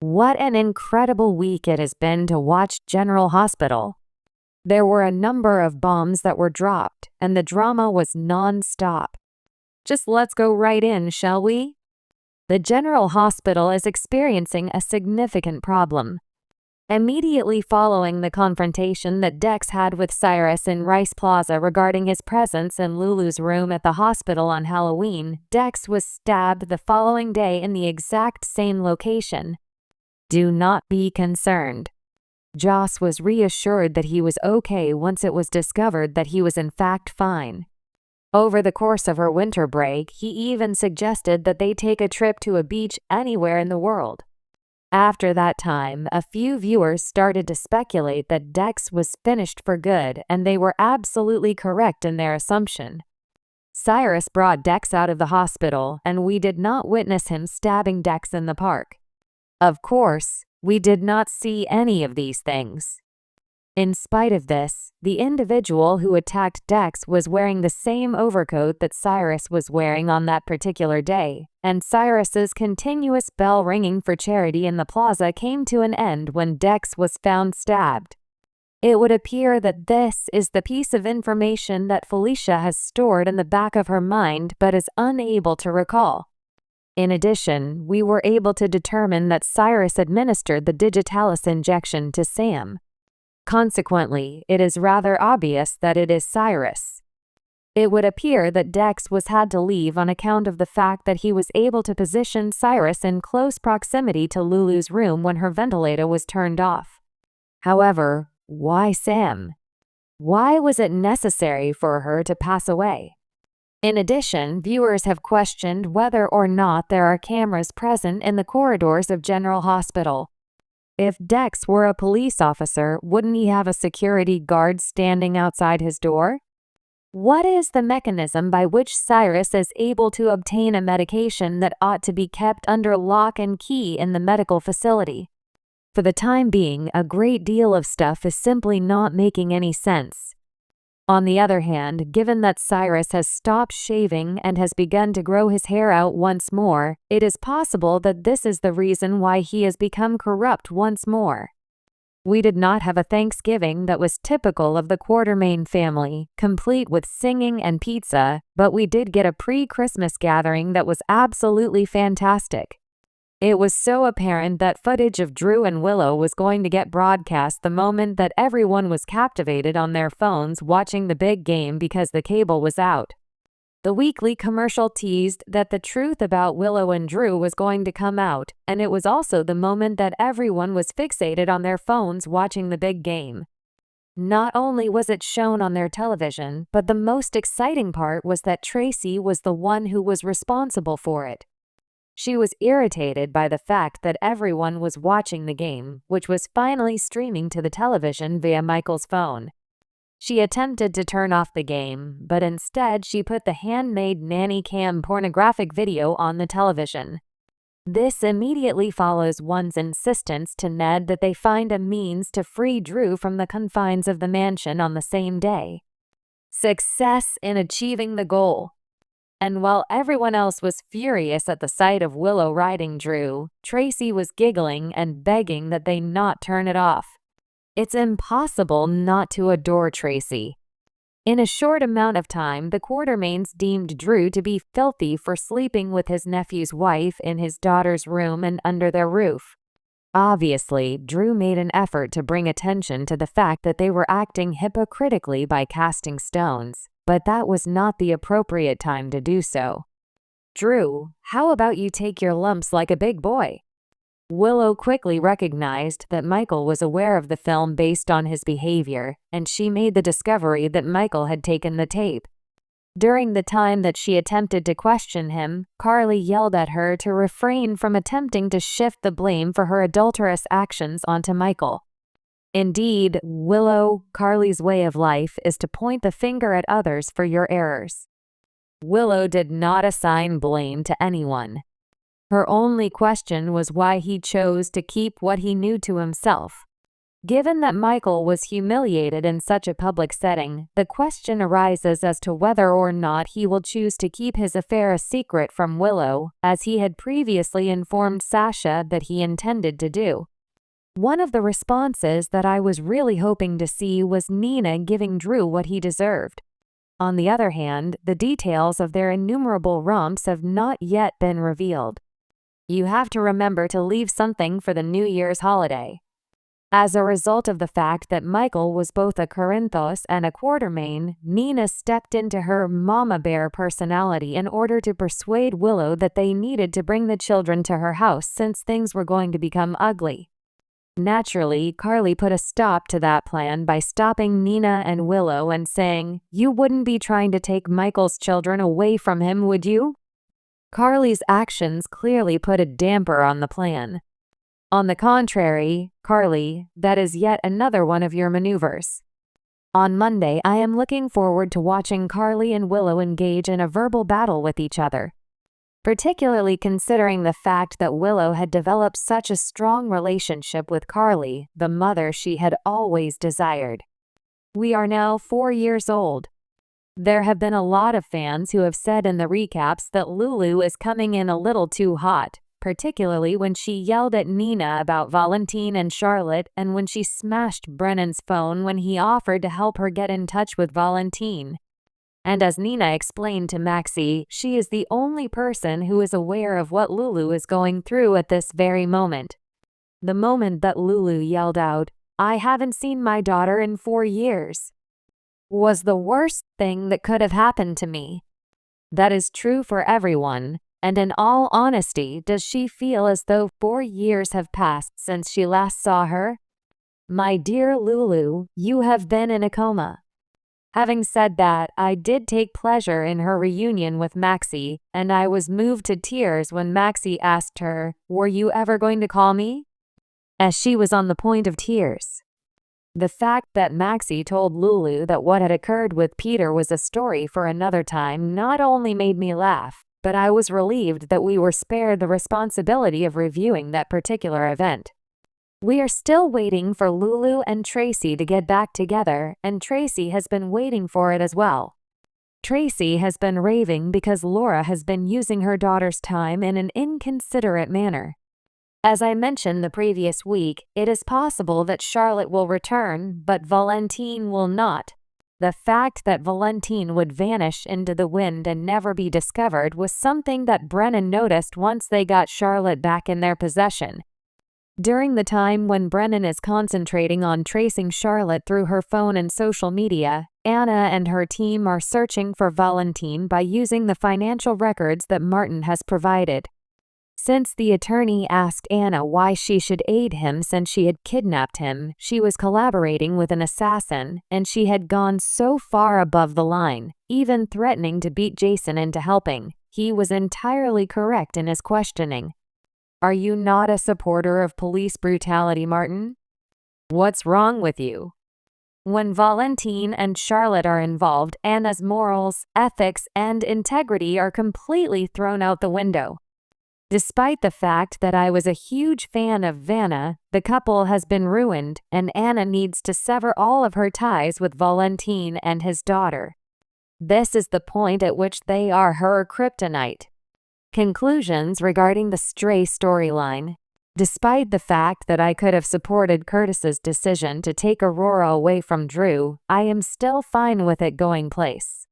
What an incredible week it has been to watch General Hospital. There were a number of bombs that were dropped, and the drama was non-stop. Just let's go right in, shall we? The General Hospital is experiencing a significant problem. Immediately following the confrontation that Dex had with Cyrus in Rice Plaza regarding his presence in Lulu's room at the hospital on Halloween, Dex was stabbed the following day in the exact same location. Do not be concerned. Joss was reassured that he was okay once it was discovered that he was in fact fine. Over the course of her winter break, he even suggested that they take a trip to a beach anywhere in the world. After that time, a few viewers started to speculate that Dex was finished for good, and they were absolutely correct in their assumption. Cyrus brought Dex out of the hospital, and we did not witness him stabbing Dex in the park. Of course, we did not see any of these things. In spite of this, the individual who attacked Dex was wearing the same overcoat that Cyrus was wearing on that particular day, and Cyrus's continuous bell ringing for charity in the plaza came to an end when Dex was found stabbed. It would appear that this is the piece of information that Felicia has stored in the back of her mind but is unable to recall. In addition, we were able to determine that Cyrus administered the digitalis injection to Sam. Consequently, it is rather obvious that it is Cyrus. It would appear that Dex was had to leave on account of the fact that he was able to position Cyrus in close proximity to Lulu's room when her ventilator was turned off. However, why Sam? Why was it necessary for her to pass away? In addition, viewers have questioned whether or not there are cameras present in the corridors of General Hospital. If Dex were a police officer, wouldn't he have a security guard standing outside his door? What is the mechanism by which Cyrus is able to obtain a medication that ought to be kept under lock and key in the medical facility? For the time being, a great deal of stuff is simply not making any sense. On the other hand, given that Cyrus has stopped shaving and has begun to grow his hair out once more, it is possible that this is the reason why he has become corrupt once more. We did not have a Thanksgiving that was typical of the Quartermain family, complete with singing and pizza, but we did get a pre-Christmas gathering that was absolutely fantastic. It was so apparent that footage of Drew and Willow was going to get broadcast the moment that everyone was captivated on their phones watching the big game because the cable was out. The weekly commercial teased that the truth about Willow and Drew was going to come out, and it was also the moment that everyone was fixated on their phones watching the big game. Not only was it shown on their television, but the most exciting part was that Tracy was the one who was responsible for it. She was irritated by the fact that everyone was watching the game, which was finally streaming to the television via Michael's phone. She attempted to turn off the game, but instead she put the handmade nanny cam pornographic video on the television. This immediately follows one's insistence to Ned that they find a means to free Drew from the confines of the mansion on the same day. Success in achieving the goal. And while everyone else was furious at the sight of Willow riding Drew, Tracy was giggling and begging that they not turn it off. It's impossible not to adore Tracy. In a short amount of time, the Quartermains deemed Drew to be filthy for sleeping with his nephew's wife in his daughter's room and under their roof. Obviously, Drew made an effort to bring attention to the fact that they were acting hypocritically by casting stones, but that was not the appropriate time to do so. Drew, how about you take your lumps like a big boy? Willow quickly recognized that Michael was aware of the film based on his behavior, and she made the discovery that Michael had taken the tape. During the time that she attempted to question him, Carly yelled at her to refrain from attempting to shift the blame for her adulterous actions onto Michael. Indeed, Willow, Carly's way of life is to point the finger at others for your errors. Willow did not assign blame to anyone. Her only question was why he chose to keep what he knew to himself. Given that Michael was humiliated in such a public setting, the question arises as to whether or not he will choose to keep his affair a secret from Willow, as he had previously informed Sasha that he intended to do. One of the responses that I was really hoping to see was Nina giving Drew what he deserved. On the other hand, the details of their innumerable romps have not yet been revealed. You have to remember to leave something for the New Year's holiday. As a result of the fact that Michael was both a Corinthos and a Quartermain, Nina stepped into her mama bear personality in order to persuade Willow that they needed to bring the children to her house since things were going to become ugly. Naturally, Carly put a stop to that plan by stopping Nina and Willow and saying, "You wouldn't be trying to take Michael's children away from him, would you?" Carly's actions clearly put a damper on the plan. On the contrary, Carly, that is yet another one of your maneuvers. On Monday, I am looking forward to watching Carly and Willow engage in a verbal battle with each other, particularly considering the fact that Willow had developed such a strong relationship with Carly, the mother she had always desired. We are now 4 years old. There have been a lot of fans who have said in the recaps that Lulu is coming in a little too hot, particularly when she yelled at Nina about Valentine and Charlotte and when she smashed Brennan's phone when he offered to help her get in touch with Valentine. And as Nina explained to Maxie, she is the only person who is aware of what Lulu is going through at this very moment. The moment that Lulu yelled out, "I haven't seen my daughter in 4 years," was the worst thing that could have happened to me. That is true for everyone. And in all honesty, does she feel as though 4 years have passed since she last saw her? My dear Lulu, you have been in a coma. Having said that, I did take pleasure in her reunion with Maxie, and I was moved to tears when Maxie asked her, "Were you ever going to call me?" as she was on the point of tears. The fact that Maxie told Lulu that what had occurred with Peter was a story for another time not only made me laugh, but I was relieved that we were spared the responsibility of reviewing that particular event. We are still waiting for Lulu and Tracy to get back together, and Tracy has been waiting for it as well. Tracy has been raving because Laura has been using her daughter's time in an inconsiderate manner. As I mentioned the previous week, it is possible that Charlotte will return, but Valentine will not. The fact that Valentine would vanish into the wind and never be discovered was something that Brennan noticed once they got Charlotte back in their possession. During the time when Brennan is concentrating on tracing Charlotte through her phone and social media, Anna and her team are searching for Valentine by using the financial records that Martin has provided. Since the attorney asked Anna why she should aid him since she had kidnapped him, she was collaborating with an assassin, and she had gone so far above the line, even threatening to beat Jason into helping. He was entirely correct in his questioning. Are you not a supporter of police brutality, Martin? What's wrong with you? When Valentine and Charlotte are involved, Anna's morals, ethics, and integrity are completely thrown out the window. Despite the fact that I was a huge fan of Vanna, the couple has been ruined, and Anna needs to sever all of her ties with Valentine and his daughter. This is the point at which they are her kryptonite. Conclusions regarding the Stray storyline. Despite the fact that I could have supported Curtis's decision to take Aurora away from Drew, I am still fine with it going place.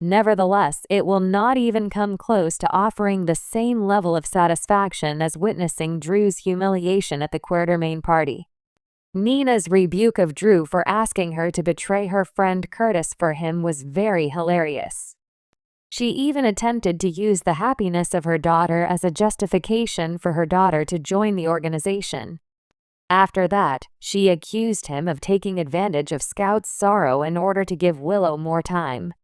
Nevertheless, it will not even come close to offering the same level of satisfaction as witnessing Drew's humiliation at the Quartermain party. Nina's rebuke of Drew for asking her to betray her friend Curtis for him was very hilarious. She even attempted to use the happiness of her daughter as a justification for her daughter to join the organization. After that, she accused him of taking advantage of Scout's sorrow in order to give Willow more time.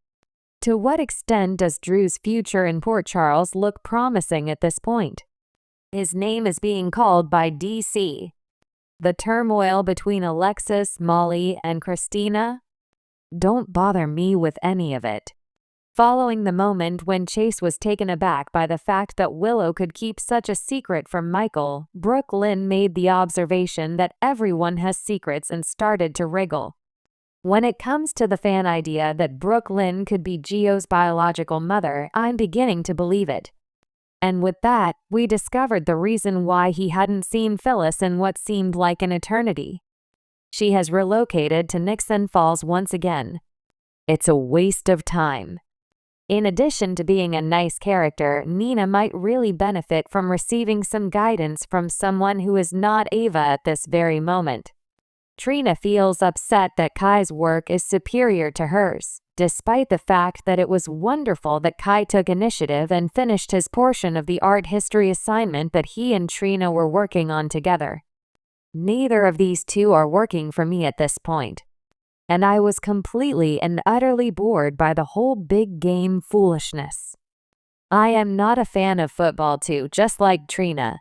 To what extent does Drew's future in Port Charles look promising at this point? His name is being called by DC. The turmoil between Alexis, Molly, and Christina? Don't bother me with any of it. Following the moment when Chase was taken aback by the fact that Willow could keep such a secret from Michael, Brooke Lynn made the observation that everyone has secrets and started to wriggle. When it comes to the fan idea that Brooke Lynn could be Gio's biological mother, I'm beginning to believe it. And with that, we discovered the reason why he hadn't seen Phyllis in what seemed like an eternity. She has relocated to Nixon Falls once again. It's a waste of time. In addition to being a nice character, Nina might really benefit from receiving some guidance from someone who is not Ava at this very moment. Trina feels upset that Kai's work is superior to hers, despite the fact that it was wonderful that Kai took initiative and finished his portion of the art history assignment that he and Trina were working on together. Neither of these two are working for me at this point. And I was completely and utterly bored by the whole big game foolishness. I am not a fan of football too, just like Trina.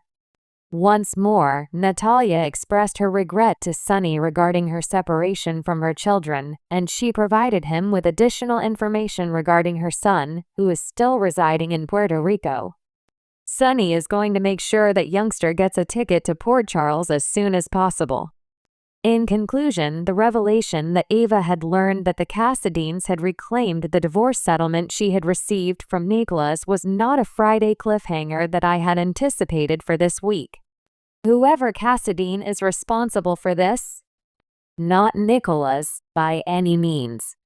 Once more, Natalia expressed her regret to Sonny regarding her separation from her children, and she provided him with additional information regarding her son, who is still residing in Puerto Rico. Sonny is going to make sure that youngster gets a ticket to Port Charles as soon as possible. In conclusion, the revelation that Ava had learned that the Cassadines had reclaimed the divorce settlement she had received from Nicholas was not a Friday cliffhanger that I had anticipated for this week. Whoever Cassadine is responsible for this? Not Nicholas, by any means.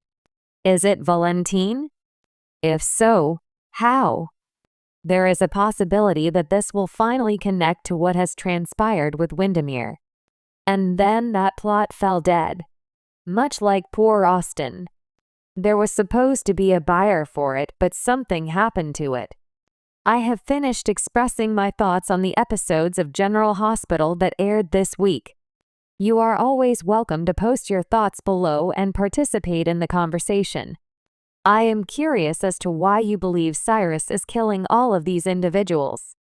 Is it Valentine? If so, how? There is a possibility that this will finally connect to what has transpired with Windermere. And then that plot fell dead. Much like poor Austin. There was supposed to be a buyer for it, but something happened to it. I have finished expressing my thoughts on the episodes of General Hospital that aired this week. You are always welcome to post your thoughts below and participate in the conversation. I am curious as to why you believe Cyrus is killing all of these individuals.